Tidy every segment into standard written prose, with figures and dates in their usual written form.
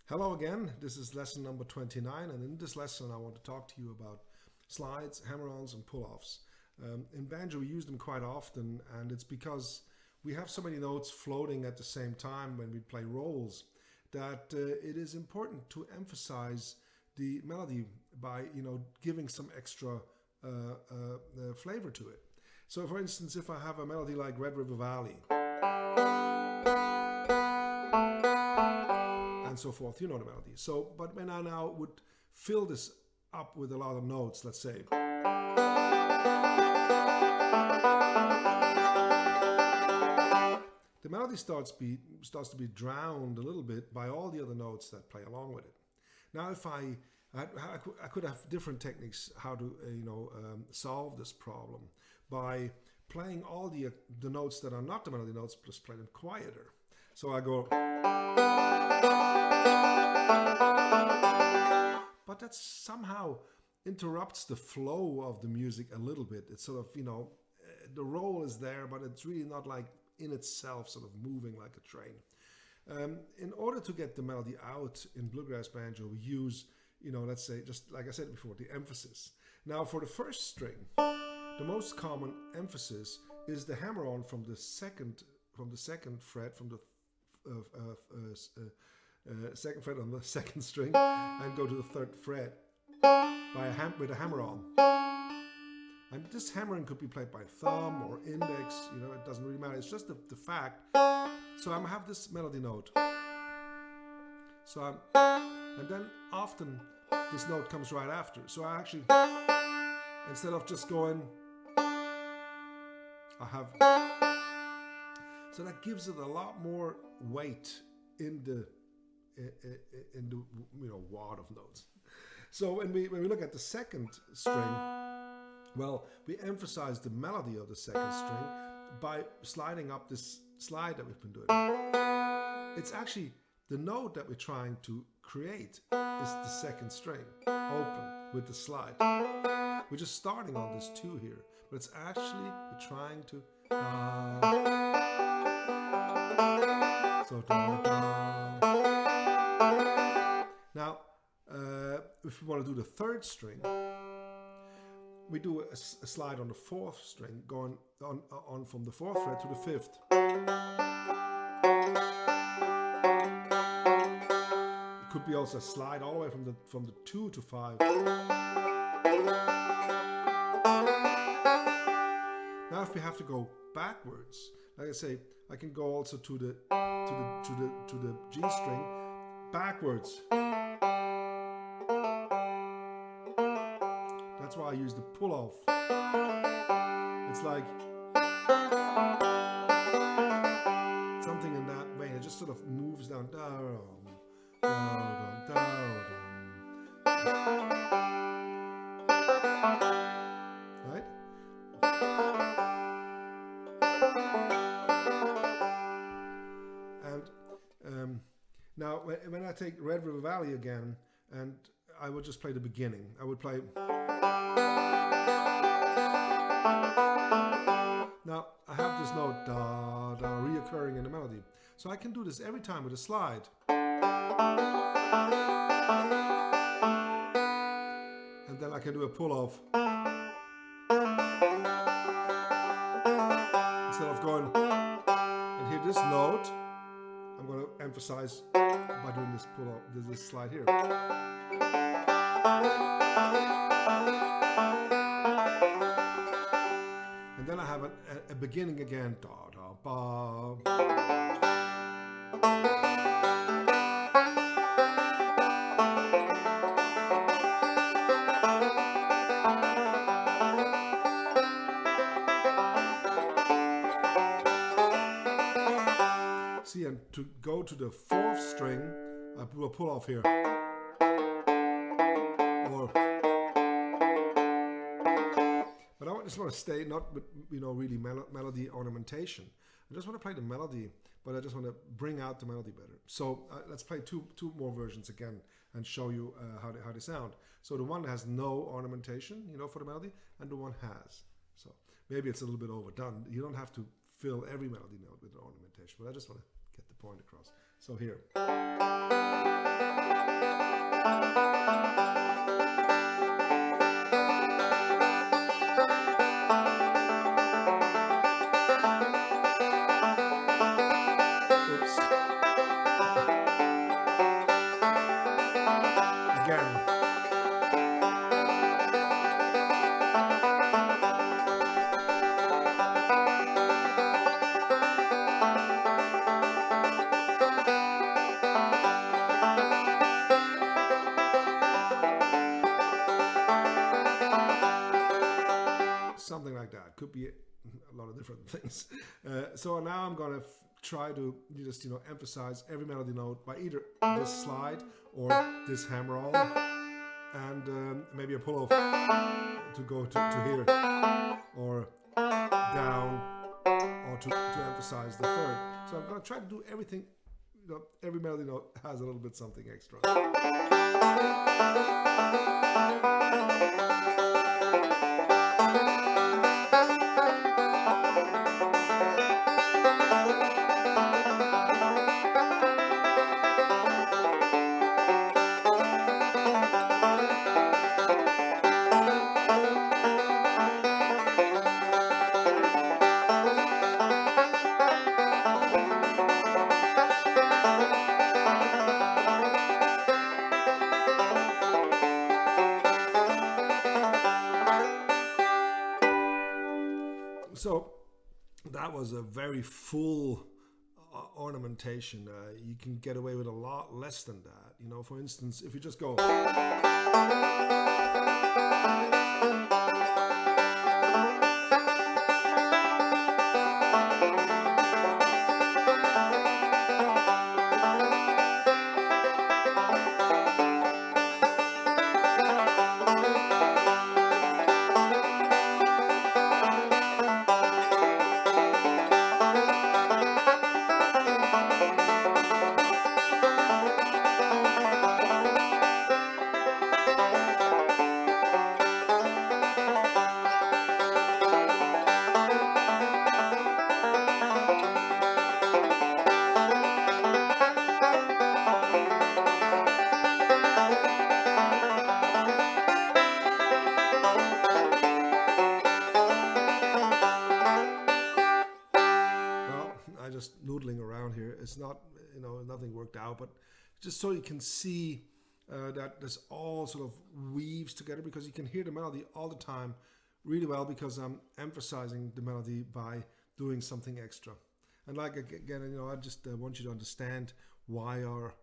Hello again, this is lesson number 29, and in this lesson I want to talk to you about slides, hammer-ons and pull-offs. In Banjo we use them quite often, and it's because we have so many notes floating at the same time when we play rolls that it is important to emphasize the melody by giving some extra flavor to it. So for instance, if I have a melody like Red River Valley and so forth, you know the melody. So, but when I now would fill this up with a lot of notes, let's say, the melody starts to be drowned a little bit by all the other notes that play along with it. Now, if I could have different techniques how to solve this problem by playing all the notes that are not the melody notes, just play them quieter. So I go, but that somehow interrupts the flow of the music a little bit. It's sort of, the roll is there, but it's really not like in itself sort of moving like a train. In order to get the melody out in bluegrass banjo, we use, let's say, just like I said before, the emphasis. Now for the first string, the most common emphasis is the hammer-on from the second fret, from the second fret on the second string, and go to the third fret with a hammer-on. And this hammering could be played by thumb or index, it doesn't really matter. It's just the fact. So I have this melody note. And then often this note comes right after. So I actually, instead of just going, I have. So that gives it a lot more weight in the wad of notes. So when we look at the second string, well, we emphasize the melody of the second string by sliding up this slide that we've been doing. It's actually the note that we're trying to create is the second string, open with the slide. We're just starting on this 2 here, but it's actually we're trying to so now if we want to do the third string, we do a slide on the 4th string, going on from the 4th fret to the 5th. It could be also a slide all the way from the 2 to 5. Now, if we have to go backwards, like I say, I can go also to the G string backwards. That's why I use the pull-off. It's like something in that vein. It just sort of moves down, down, down, down, right? And now when I take Red River Valley again, and I would just play the beginning. I would play. Now I have this note da da reoccurring in the melody, so I can do this every time with a slide. And then I can do a pull-off. Instead of going and hear this note, I'm going to emphasize by doing this pull-off, this slide here. And then I have a beginning again. Da, da, ba. See, and to go to the 4th string, I do a pull-off here. But I just want to stay not with really melody ornamentation. I just want to play the melody, but I just want to bring out the melody better. So let's play two more versions again and show you how they sound. So the one that has no ornamentation, for the melody, and the one has. So maybe it's a little bit overdone. You don't have to fill every melody note with ornamentation, but I just want to get the point across. So here. Oops. Again. Something like that. Could be a lot of different things. So now I'm gonna try to just emphasize every melody note by either this slide or this hammer on, and maybe a pull off to go to here, or down, or to emphasize the third. So I'm gonna try to do everything. Every melody note has a little bit something extra. So that was a very full ornamentation. You can get away with a lot less than that. For instance, if you just go. Just noodling around here. It's not, nothing worked out, but just so you can see that this all sort of weaves together, because you can hear the melody all the time really well, because I'm emphasizing the melody by doing something extra. And like again, I just want you to understand why are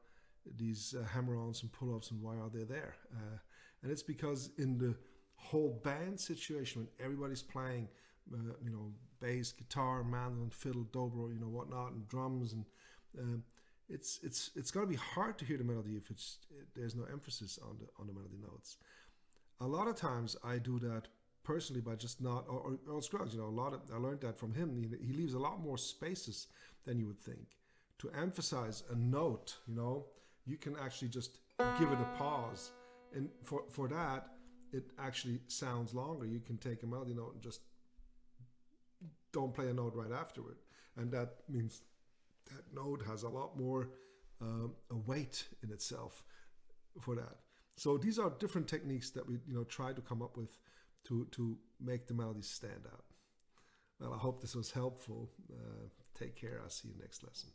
these hammer-ons and pull-ups, and why are they there? And it's because in the whole band situation, when everybody's playing, bass, guitar, mandolin, fiddle, dobro, whatnot, and drums, and it's going to be hard to hear the melody if there's no emphasis on the melody notes. A lot of times I do that personally by just not, or Scruggs, I learned that from him. He leaves a lot more spaces than you would think. To emphasize a note, you can actually just give it a pause, and for that, it actually sounds longer. You can take a melody note and just don't play a note right afterward, and that means that note has a lot more a weight in itself for that. So these are different techniques that we try to come up with to make the melodies stand out. Well, I hope this was helpful. Take care. I'll see you next lesson.